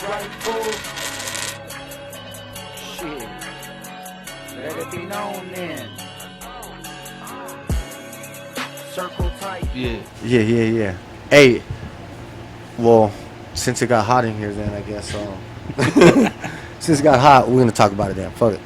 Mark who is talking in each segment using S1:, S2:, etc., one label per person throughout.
S1: right, fool? Shit. Let it be known then. Circle tight.
S2: Yeah. Hey, well, since it got hot in here, then I guess since it got hot, we're gonna talk about it then. Fuck it.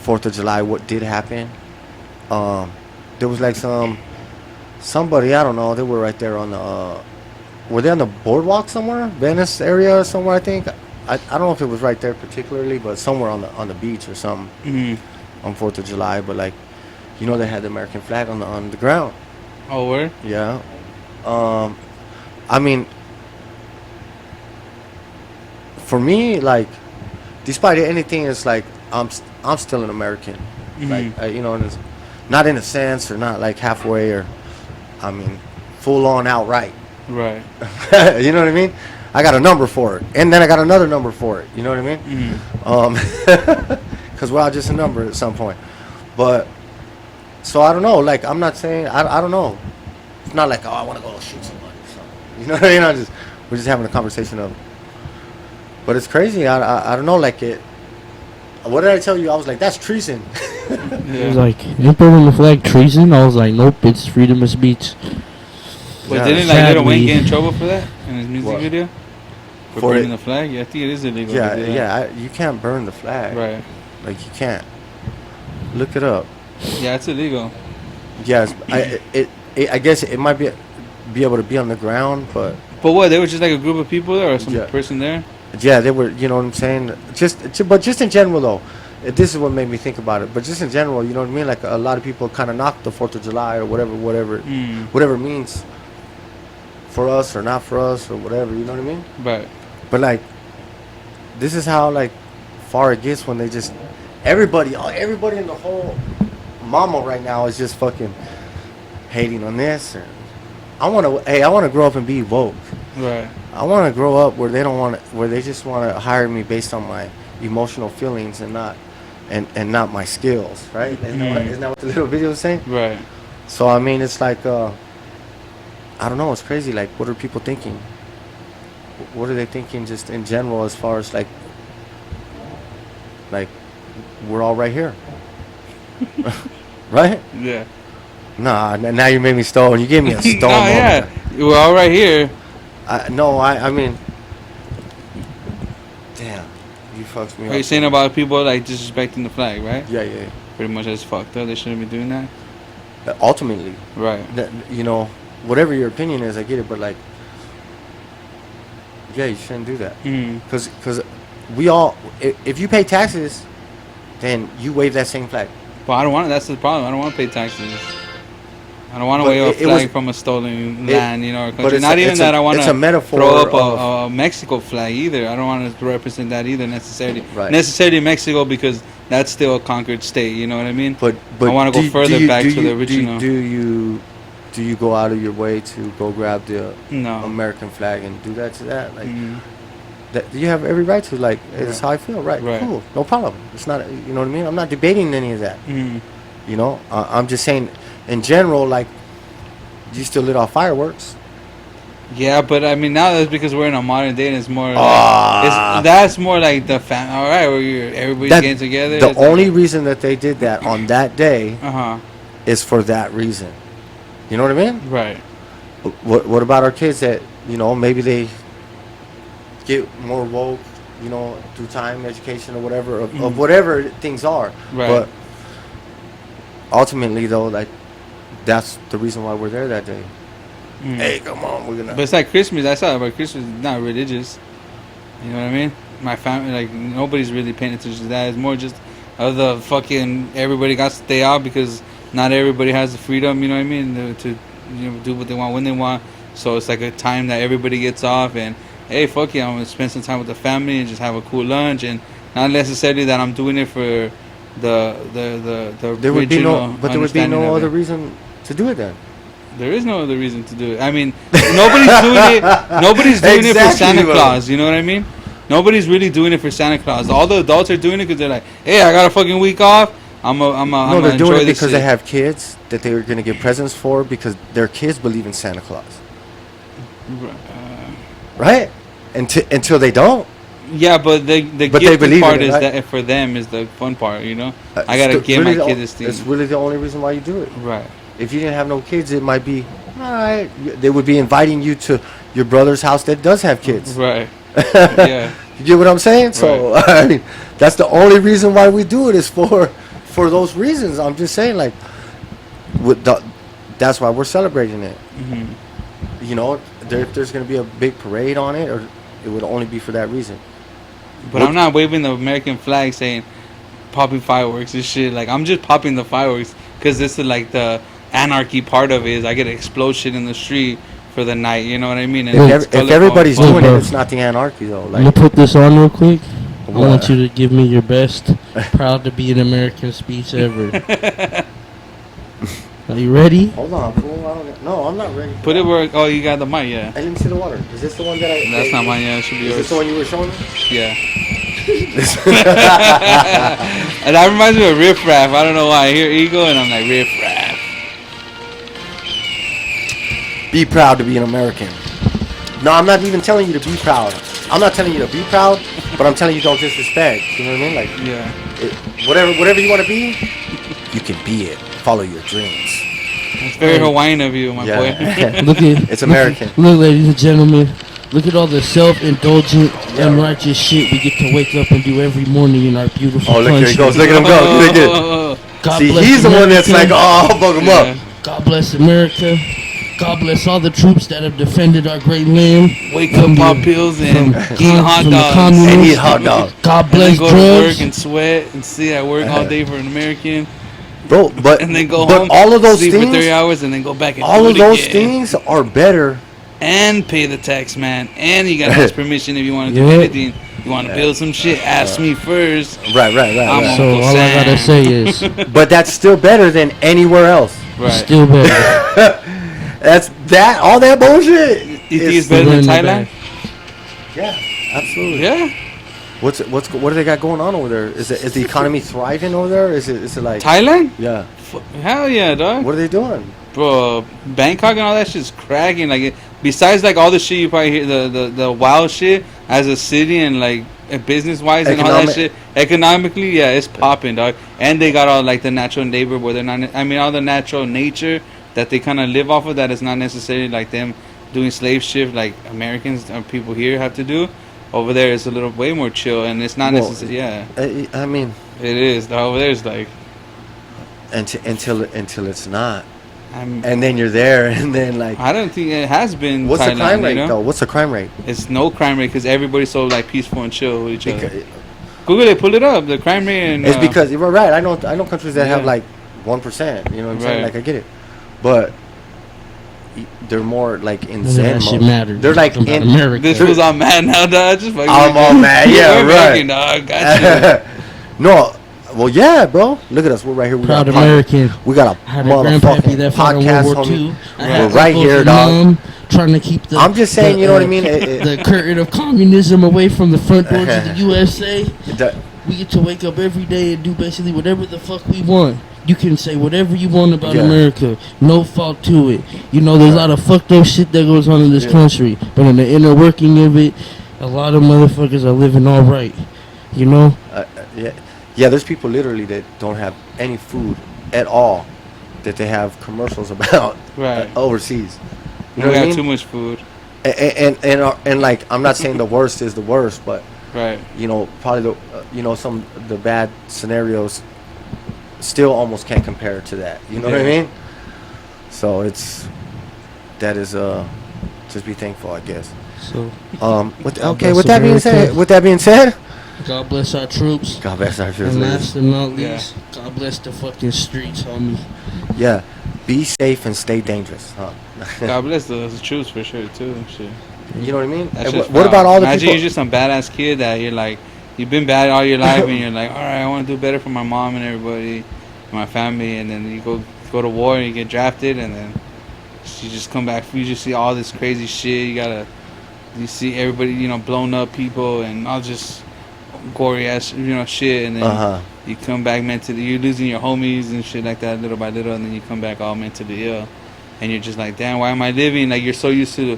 S2: 4th of July, what did happen? There was like somebody, I don't know. They were right there on the. Were they on the boardwalk somewhere, Venice area or somewhere? I think. I don't know if it was right there particularly, but somewhere on the beach or something. On 4th of July, but like, they had the American flag on the ground.
S3: Oh, where?
S2: Yeah. I mean, for me, like, despite anything, it's like I'm still an American. Like, and it's not in a sense or not like halfway or, I mean, full on outright.
S3: Right.
S2: You know what I mean? I got a number for it, and then I got another number for it. You know what I mean? Because we're all just a number at some point. But so I don't know. Like, I'm not saying I don't know. It's not like, oh, I want to go shoot somebody. So, you know what I mean? We're just having a conversation of. But it's crazy. I don't know. Like it. What did I tell you? I was like, that's treason.
S4: It was like, ain't burning the flag treason? I was like, nope, it's freedom of speech.
S3: But didn't like Lil Wayne get in trouble for that in his music video? For burning the flag? Yeah, I think it is illegal.
S2: Yeah. You can't burn the flag.
S3: Right.
S2: Like, you can't. Look it up.
S3: Yeah, it's illegal.
S2: Yes, I guess it might be able to be on the ground, but.
S3: But what? There was just like a group of people there, or some person there.
S2: Yeah, they were. You know what I'm saying? But just in general, though, this is what made me think about it. But just in general, you know what I mean? Like, a lot of people kind of knock the 4th of July or whatever it means for us or not for us or whatever. You know what I mean?
S3: Right.
S2: But like, this is how like far it gets when they just everybody in the whole mama right now is just fucking hating on this. Or, I want to grow up and be woke.
S3: Right.
S2: I want to grow up where they just want to hire me based on my emotional feelings and not my skills, right? Isn't that what the little video was saying?
S3: Right.
S2: So I mean, it's like I don't know, it's crazy. Like, what are people thinking? What are they thinking just in general as far as like we're all right here. Right?
S3: Yeah.
S2: Nah, now you made me stone. You gave me a stone.
S3: No, yeah. We're all right here.
S2: I mean, damn, you fucked me up.
S3: Are you saying about people like disrespecting the flag, right?
S2: Yeah.
S3: Pretty much that's fucked up. They shouldn't be doing that.
S2: Ultimately.
S3: Right.
S2: Whatever your opinion is, I get it, but like, yeah, you shouldn't do that. Because we all, if you pay taxes, then you wave that same flag.
S3: But I don't want. That's the problem. I don't want to pay taxes. I don't want to wave a flag from a stolen land, or country. But not even that. I want to throw up a Mexico flag either. I don't want to represent that either necessarily.
S2: Right.
S3: Necessarily Mexico, because that's still a conquered state. You know what I mean?
S2: But
S3: I want to go further back to the original.
S2: Do you go out of your way to go grab the
S3: No.
S2: American flag and do that to that? Like, that you have every right to. Like, it's how I feel. Right. Cool. No problem. It's not. You know what I mean? I'm not debating any of that. I'm just saying, in general, like, you still lit off fireworks.
S3: Yeah, but I mean, now that's because we're in a modern day, and it's more. That's more like the family. All right, where everybody's getting together.
S2: The only reason that they did that on that day is for that reason. You know what I mean?
S3: Right.
S2: What about our kids that maybe they get more woke, through time, education, or whatever of whatever things are.
S3: Right.
S2: But ultimately, though, like, that's the reason why we're there that day. Hey, come on, we're gonna.
S3: But it's like Christmas. I saw it, but Christmas is not religious. You know what I mean? My family, like, nobody's really paying attention to that. It's more just of the fucking everybody got to stay out because not everybody has the freedom. You know what I mean? To do what they want when they want. So it's like a time that everybody gets off and. Hey, fuck yeah, I'm going to spend some time with the family and just have a cool lunch, and not necessarily that I'm doing it for the
S2: there would be no other reason to do it then.
S3: There is no other reason to do it. I mean, nobody's doing it for Santa Claus, you know what I mean? Nobody's really doing it for Santa Claus. All the adults are doing it because they're like, hey, I got a fucking week off.
S2: No, they're doing it because they have kids that they were going to get presents for because their kids believe in Santa Claus. Right? until they don't.
S3: Yeah, but the
S2: But they
S3: gifting
S2: believe
S3: part
S2: in it,
S3: is
S2: right?
S3: that for them is the fun part, you know. I gotta
S2: It's
S3: give
S2: really
S3: my
S2: the-
S3: kid this thing.
S2: It's really the only reason why you do it.
S3: Right.
S2: If you didn't have no kids, it might be all right. They would be inviting you to your brother's house that does have kids.
S3: Right. Yeah.
S2: You get what I'm saying? So I mean, that's the only reason why we do it is for those reasons. I'm just saying, like, that's why we're celebrating it.
S3: Mm-hmm.
S2: You know, if there's going to be a big parade on it, or it would only be for that reason.
S3: But I'm not waving the American flag saying popping fireworks and shit. Like, I'm just popping the fireworks because this is like the anarchy part of it. Is I get to explode shit in the street for the night. You know what I mean? And it's
S2: If
S3: colorful
S2: everybody's
S3: and fun.
S2: doing it, it's not the anarchy though.
S4: I'm gonna
S2: Like,
S4: put this on real quick. I
S2: What?
S4: want you to give me your best proud to be an American speech ever. Are you ready?
S2: hold on, fool. No, I'm not ready.
S3: Put it where. Oh, you got the mic. Yeah.
S2: Hey, let me see the water. Is this the one that I?
S3: That's not mine. Yeah, it should be
S2: Is this
S3: yours.
S2: the one you were showing me?
S3: Yeah. And that reminds me of Riff Raff. I don't know why. I hear Eagle and I'm like, Riff Raff.
S2: Be proud to be an American. No, I'm not even telling you to be proud. I'm not telling you to be proud, but I'm telling you don't disrespect. You know what I mean? Like,
S3: Yeah.
S2: whatever you want to be, you can be it. Follow your dreams.
S3: It's very Hawaiian of you, my boy.
S4: Look at
S2: It's American.
S4: Look, ladies and gentlemen. Look at all the self-indulgent, unrighteous shit we get to wake up and do every morning in our beautiful
S2: Oh, look,
S4: country.
S2: here he goes. Look at him go. Look at him.
S4: God
S2: See,
S4: bless
S2: he's the one that's like,
S4: America.
S2: oh, bug him
S3: Yeah.
S2: up.
S4: God bless America. God bless all the troops that have defended our great land.
S3: Wake
S4: From
S3: up, pop
S4: the-
S3: pills, and
S4: from
S3: eat hot
S4: from the
S3: dogs.
S4: communists.
S2: And eat hot dog.
S4: God
S3: And then
S4: bless
S3: go to work
S4: drugs.
S3: and sweat and sit at work all day for an American.
S2: Bro, but,
S3: And then go
S2: but
S3: home,
S2: all of those
S3: sleep for 30
S2: things,
S3: hours, and then go back and
S2: all
S3: do
S2: of
S3: it
S2: those
S3: again.
S2: things are better.
S3: And pay the tax, man. And you gotta ask permission if you want to do
S4: Yeah.
S3: anything. You want to build some shit, ask me first.
S2: Right.
S3: I'm
S2: right.
S4: So
S3: Uncle
S4: all I gotta
S3: Sam.
S4: say is,
S2: But that's still better than anywhere else.
S3: Right.
S4: still better.
S2: That's that. All that bullshit.
S3: You think
S2: is-
S3: it's better than
S4: in the
S3: Thailand?
S4: bag.
S2: Yeah, absolutely.
S3: Yeah.
S2: What do they got going on over there? Is the economy thriving over there? Is it like
S3: Thailand?
S2: yeah?
S3: Hell yeah, dog.
S2: What are they doing?
S3: Bro, Bangkok and all that shit's cracking. Like, besides like all the shit you probably hear, the wild shit as a city and like business wise and all that
S2: Economic-
S3: shit. Economically, yeah, it's popping, dog. And they got all like the natural labor where they're not. I mean, all the natural nature that they kind of live off of. That is not necessarily like them doing slave shift like Americans or people here have to do. Over there, it's a little way more chill, and it's not
S2: Well,
S3: necessary. Yeah,
S2: I mean,
S3: it is. Dog. Over there, it's like
S2: until it's not,
S3: I'm.
S2: and then you're there, and then like,
S3: I don't think it has been.
S2: what's
S3: Thailand,
S2: the crime rate
S3: you know?
S2: though? What's the crime rate?
S3: It's no crime rate because everybody's so like peaceful and chill with each other.
S2: Because,
S3: Google it, pull it up. The crime rate and
S2: it's because you're right. I know countries that have
S3: Yeah.
S2: like 1%. You know what I'm saying?
S3: Right.
S2: Like I get it, but they're more like in
S4: None of
S2: Zen
S4: that shit
S2: mode.
S4: matters.
S2: They're like
S4: Talking about
S2: in
S4: America.
S3: this was all mad now, dog. Just fucking.
S2: I'm all mad. Yeah,
S3: We're
S2: right.
S3: fucking, dog. Got you.
S2: No, well, yeah, bro. Look at us. We're right here. We
S4: Proud
S2: got a
S4: American.
S2: We got a
S4: I had a grandpappy
S2: motherfucking
S4: that fought in
S2: podcast.
S4: World War
S2: homie.
S4: II. I
S2: We're
S4: had
S2: right
S4: uncles
S2: here,
S4: and
S2: dog.
S4: mom trying to keep the.
S2: I'm just saying, you know what I mean?
S4: The curtain of communism away from the front doors of the USA.
S2: The-
S4: We get to wake up every day and do basically whatever the fuck we want. You can say whatever you want about
S2: Yeah.
S4: America. No fault to it. You know, there's a lot of fucked up shit that goes on in this country. But in the inner working of it, a lot of motherfuckers are living all right. You know?
S2: yeah, there's people literally that don't have any food at all that they have commercials about
S3: Right.
S2: overseas. You know
S3: We
S2: what I
S3: have
S2: mean?
S3: too much food.
S2: And like, I'm not saying the worst is the worst, but
S3: Right.
S2: you know, probably some of the bad scenarios still almost can't compare to that. You know what I
S3: Yeah.
S2: mean? So just be thankful, I guess.
S4: So,
S2: With
S4: God
S2: that
S4: bless
S2: being said,
S4: America. God bless our troops.
S2: God bless our
S4: And
S2: troops.
S4: last but not
S3: Yeah.
S4: least, God bless the fucking streets, homie.
S2: Yeah, be safe and stay dangerous. Huh?
S3: God bless the troops for sure too. Shit.
S2: You know what I mean?
S3: That's
S2: And
S3: just
S2: what
S3: wild.
S2: about all the
S3: Imagine
S2: people?
S3: you're just some badass kid that you're like, you've been bad all your life, and you're like, all right, I want to do better for my mom and everybody, my family, and then you go to war and you get drafted, and then you just come back. You just see all this crazy shit. You see everybody, blown up people and all just gory ass, shit, and then you come back mentally. You're losing your homies and shit like that, little by little, and then you come back all mentally ill, and you're just like, damn, why am I living? Like, you're so used to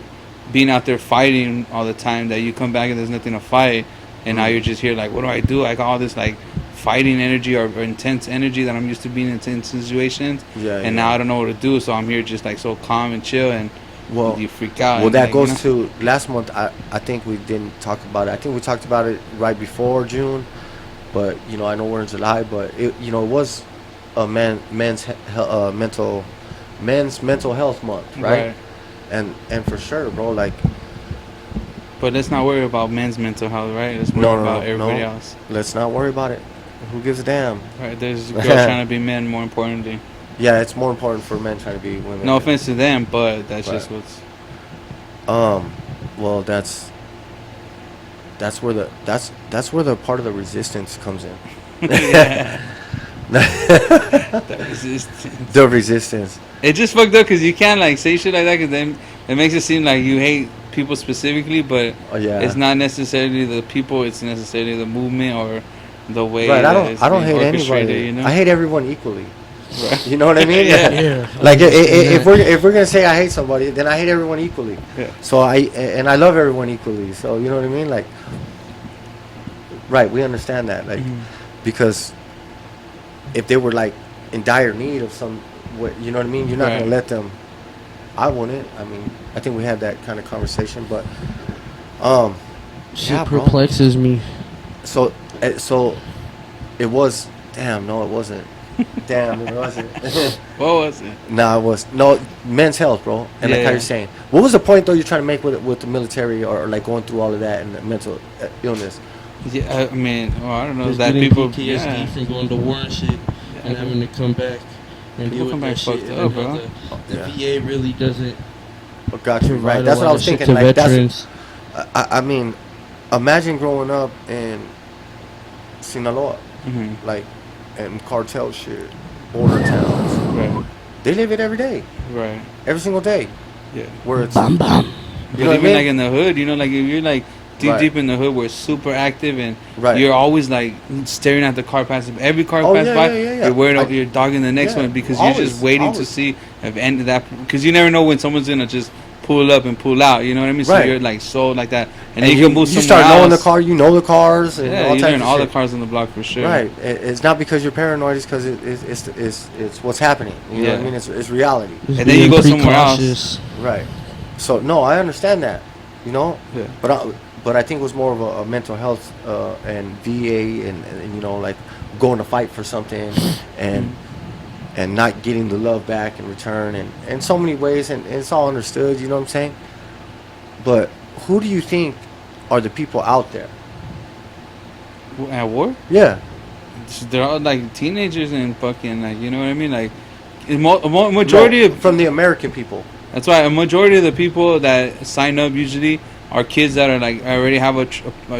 S3: being out there fighting all the time that you come back and there's nothing to fight, and now you're just here like, what do I do? I got all this like fighting energy or intense energy that I'm used to being in intense situations, and now I don't know what to do. So I'm here just like so calm and chill, and you freak out.
S2: Well, that
S3: like,
S2: goes to last month. I think we didn't talk about it. I think we talked about it right before June, but I know we're in July, but it was a men's mental health month, right? And for sure, bro, like.
S3: But let's not worry about men's mental health, right? Let's worry about everybody else.
S2: Let's not worry about it. Who gives a damn?
S3: Right, there's girls trying to be men, more importantly.
S2: Yeah, it's more important for men trying to be women.
S3: No offense to them, but that's just what's.
S2: Well, that's where the part of the resistance comes in.
S3: The resistance.
S2: The resistance.
S3: It just fucked up because you can't like say shit like that because then it makes it seem like you hate people specifically, but it's not necessarily the people. It's necessarily the movement or the way.
S2: Right. I don't hate anybody. I hate everyone equally.
S3: Right.
S2: You know what I mean?
S4: Yeah.
S2: Like if we're gonna say I hate somebody, then I hate everyone equally.
S3: Yeah.
S2: So I love everyone equally. So you know what I mean? Like, right? We understand that, like, because if they were like in dire need of some, you know what I mean? You're not gonna let them. I wouldn't. I mean, I think we had that kind of conversation, but
S4: shit perplexes me.
S2: So it was. Damn, no, it wasn't. Damn, it wasn't.
S3: What was it?
S2: No, it was men's health, bro. And like how you're saying, what was the point though you're trying to make with the military or like going through all of that and the mental illness?
S3: Yeah, I mean, I don't know
S4: Just
S3: that
S4: getting
S3: people
S4: PTSD from going to war and shit, and having to come back and deal with that shit.
S3: Up, bro.
S4: The VA really doesn't.
S2: Got you right. That's what I was thinking. Like veterans. I mean, imagine growing up in Sinaloa, like, and cartel shit, border towns.
S3: Right.
S2: They live it every day.
S3: Right.
S2: Every single day.
S3: Yeah.
S2: Where it's
S4: bam bam.
S3: But even like in the hood, like if you're like deep in the hood, where it's super active and you're always like staring at the car passing. Every car passes by, you're worried about you're dogging the next one because you're just waiting to see if end of that, because you never know when someone's gonna just pull up and pull out. You know what I mean? So you're like so like that, and then you can move somewhere else. You start knowing
S2: the car, you know the cars, and all
S3: you
S2: types
S3: learn
S2: of
S3: all
S2: shit.
S3: the cars on the block for sure.
S2: Right. It's not because you're paranoid. It's because it's what's happening. You know what I mean? It's reality.
S3: And then you go somewhere else.
S2: Right. So no, I understand that. You know.
S3: Yeah.
S2: But I think it was more of a mental health and VA and like going to fight for something and not getting the love back in return and in so many ways, and it's all understood. You know what I'm saying? But who do you think are the people out there
S3: at war?
S2: Yeah,
S3: they're all like teenagers and fucking like, you know what I mean? Like a majority of
S2: from the American people.
S3: That's why a majority of the people that sign up usually are kids that are like already have a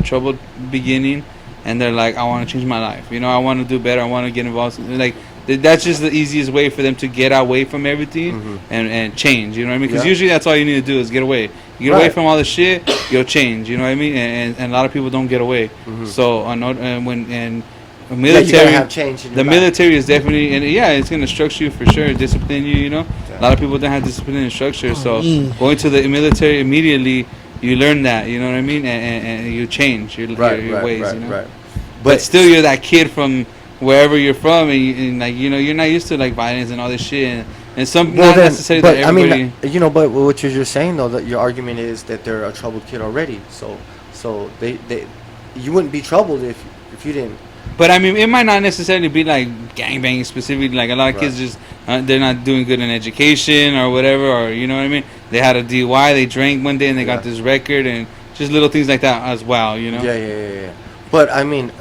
S3: troubled beginning, and they're like, I want to change my life. You know, I want to do better. I want to get involved. Like that's just the easiest way for them to get away from everything and change. You know what I mean? Because usually that's all you need to do is get away. You get away from all the shit, you'll change. You know what I mean? And a lot of people don't get away. So when military,
S2: have change in your
S3: the
S2: life.
S3: military is definitely, and it's gonna structure you for sure, discipline you. You know, a lot of people don't have discipline and structure. So going to the military immediately, you learn that. You know what I mean? And you change your ways. You know? But still, you're that kid from wherever you're from, and like you're not used to like violence and all this shit. And some not necessarily that everybody.
S2: I mean, but what you're saying though, that your argument is that they're a troubled kid already. So they you wouldn't be troubled if you didn't.
S3: But I mean, it might not necessarily be like gangbanging specifically. Like a lot of kids just they're not doing good in education or whatever, or you know what I mean. They had a DUI, they drank one day, and they got this record, and just little things like that as well. You know.
S2: Yeah. But I mean,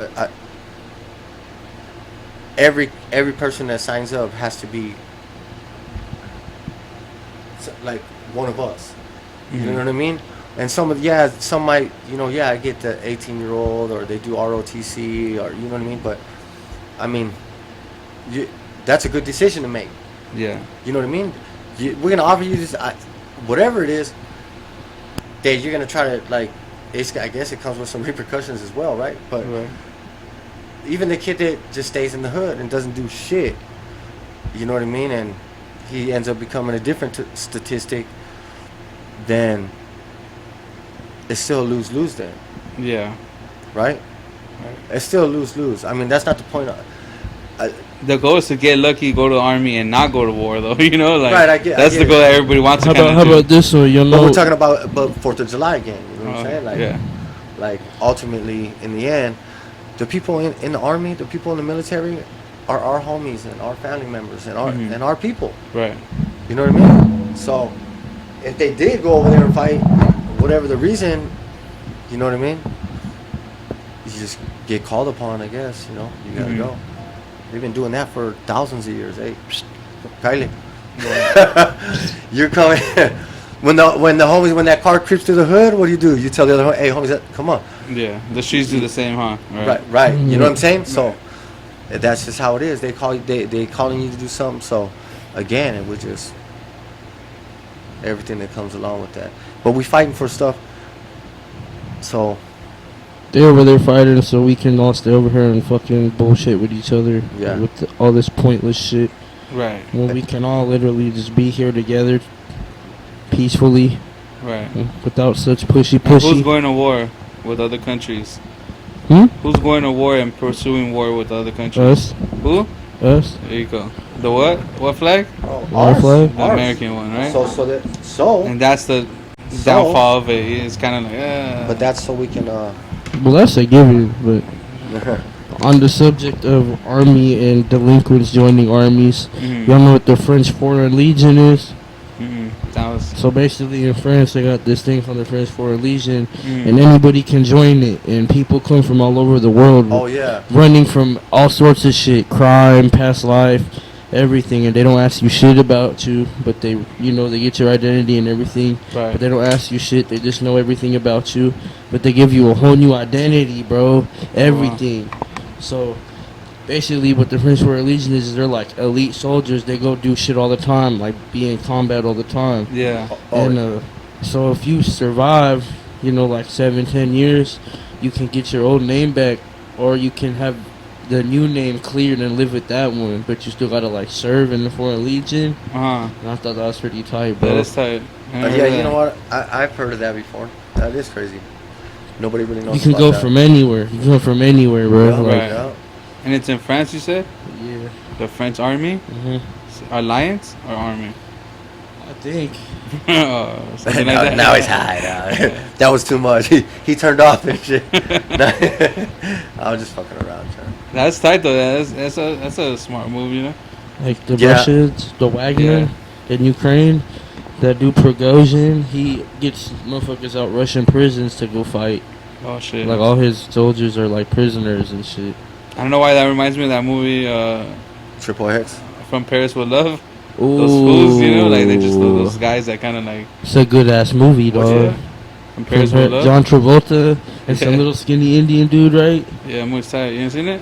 S2: every person that signs up has to be like one of us. You know what I mean? And some might, I get the 18-year-old or they do ROTC or, you know what I mean? But, I mean, that's a good decision to make.
S3: Yeah.
S2: You know what I mean? We're going to offer you this, whatever it is, that you're going to try to, like, I guess it comes with some repercussions as well, right? But even the kid that just stays in the hood and doesn't do shit, you know what I mean? And he ends up becoming a different statistic than it's still lose-lose then,
S3: Yeah.
S2: right? It's still lose-lose. I mean, that's not the point.
S3: The goal is to get lucky, go to the army, and not go to war, though. You know, like
S2: Right, I get
S3: that's the
S2: it.
S3: goal that everybody wants to
S4: How
S3: kind
S4: about
S3: of do.
S4: this one? You
S2: But
S4: know,
S2: we're talking about 4th of July again. You know what I'm saying? Like,
S3: yeah.
S2: like ultimately, in the end, the people in the army, the people in the military, are our homies and our family members and our people.
S3: Right.
S2: You know what I mean? So, if they did go over there and fight, whatever the reason, you know what I mean? You just get called upon, I guess. You know, you gotta go. They've been doing that for thousands of years. Hey, Kylie, you're coming. when the homies, when that car creeps through the hood, what do? You tell the other, hey, homies, come on.
S3: Yeah. The streets do the same, huh?
S2: Right. You know what I'm saying? So that's just how it is. They call you, they calling you to do something. So again, it was just everything that comes along with that. But we fighting for stuff. So
S4: they over there fighting so we can all stay over here and fucking bullshit with each other.
S2: Yeah.
S4: With all this pointless shit.
S3: Right.
S4: When we can all literally just be here together, peacefully,
S3: Right.
S4: without such pushy.
S3: And who's going to war with other countries? Who's going to war and pursuing war with other countries?
S4: Us.
S3: Who?
S4: Us.
S3: There you go. The what? What flag?
S4: Our flag.
S3: The American one, right?
S2: So
S3: And that's the downfall of it. It's kind of like,
S2: but that's so we can
S4: Well, that's a given, but on the subject of army and delinquents joining armies, y'all know what the French Foreign Legion is?
S3: That was.
S4: So basically in France, they got this thing called the French Foreign Legion, and anybody can join it, and people come from all over the world.
S2: Oh, yeah.
S4: Running from all sorts of shit, crime, past life, everything, and they don't ask you shit about you, but they, they get your identity and everything,
S3: Right.
S4: but they don't ask you shit, they just know everything about you, but they give you a whole new identity, bro, everything. So basically what the French Foreign Legion is they're like elite soldiers. They go do shit all the time, like be in combat all the time.
S3: Yeah.
S4: And so if you survive, like 7-10 years, you can get your old name back, or you can have the new name cleared and live with that one, but you still gotta like serve in the Foreign Legion. And I thought that was pretty tight, bro.
S3: That is tight.
S2: Yeah, you know what? I've heard of that before. That is crazy. Nobody really knows.
S4: You can
S2: about
S4: go
S2: that.
S4: from anywhere. You can go from anywhere, bro.
S2: Yeah,
S4: Like,
S3: Right.
S2: yeah.
S3: And it's in France, you said?
S4: yeah.
S3: The French army? Alliance or army?
S4: I think.
S3: Something like that.
S2: Now he's high. Now. That was too much. He turned off and shit. I was just fucking around, John.
S3: That's tight though. That's a smart move, you know.
S4: Like the
S2: Yeah.
S4: Russians, the Wagner in Ukraine, that dude Prigozhin, he gets motherfuckers out Russian prisons to go fight.
S3: Oh shit.
S4: Like all his soldiers are like prisoners and shit.
S3: I don't know why that reminds me of that movie
S2: Triple X.
S3: From Paris with Love.
S4: Ooh.
S3: Those fools, like they just those guys that kind of like.
S4: It's a good ass movie,
S3: What's
S4: dog.
S3: it? From Paris with Love.
S4: John Travolta and some
S3: Yeah.
S4: little skinny Indian dude, right?
S3: Yeah, muy tight. You ain't seen it?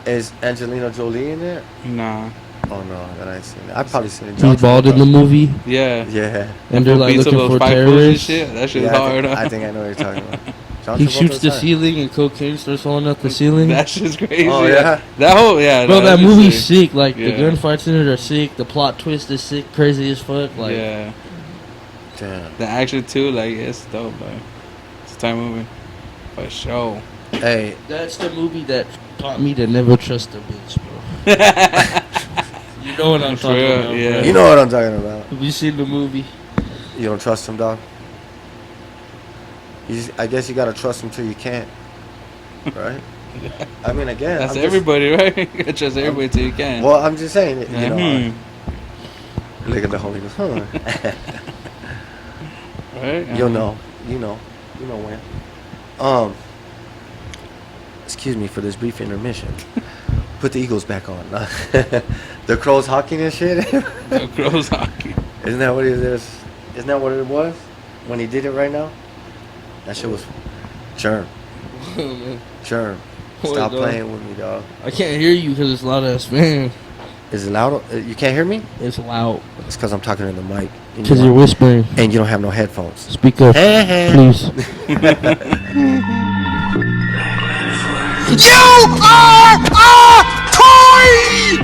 S2: Is Angelina Jolie in it?
S3: Nah.
S2: Oh no, that I ain't seen it. I've probably seen it.
S4: He's bald in the movie,
S3: Yeah.
S2: Yeah.
S4: and they're like
S3: Beats up
S4: looking
S3: those
S4: for
S3: 5 fools and
S4: terrorists.
S3: shit. That shit's
S2: Yeah,
S3: hard.
S2: I think I know what you're talking about. John
S4: He
S2: Travolta's
S4: shoots the
S2: hard.
S4: ceiling and cocaine starts falling out the ceiling.
S3: That shit's crazy.
S2: Oh, yeah?
S3: That whole
S4: Bro, that
S3: shit's
S4: movie's
S3: sick.
S4: sick. Like, the
S3: Yeah.
S4: gunfights in it are sick. The plot twist is sick, crazy as fuck. Like,
S3: Yeah.
S2: Damn.
S3: The action too, like it's dope, like it's a time movie. For sure.
S2: Hey,
S4: that's the movie that taught me to never trust a bitch, bro. You know what I'm
S3: For
S4: talking
S3: real,
S4: about,
S3: yeah.
S4: bro.
S2: you know what I'm talking about.
S4: Have you seen the movie?
S2: You don't trust him, dog? I guess you gotta trust him till you can't. Right? I mean, again.
S3: That's
S2: I'm just-
S3: everybody, right? You gotta trust everybody till you can.
S2: Well, I'm just saying,
S3: Yeah.
S2: you know. Look at the homie. Goes, huh?
S3: Right?
S2: You'll know. You know when. Excuse me for this brief intermission. Put the Eagles back on. The Crows hockey and shit.
S3: The Crows hockey.
S2: Isn't that what it is? Isn't that what it was when he did it right now? That shit was Germ. Germ.
S4: What,
S2: Stop
S4: dog?
S2: playing with me, dog.
S4: I can't hear you because it's loud ass, man.
S2: Is it loud? You can't hear me?
S4: It's loud.
S2: It's because I'm talking in the mic. And
S4: Because
S2: you
S4: you're whispering.
S2: and you don't have no headphones.
S4: Speak up, please.
S5: You are a toy!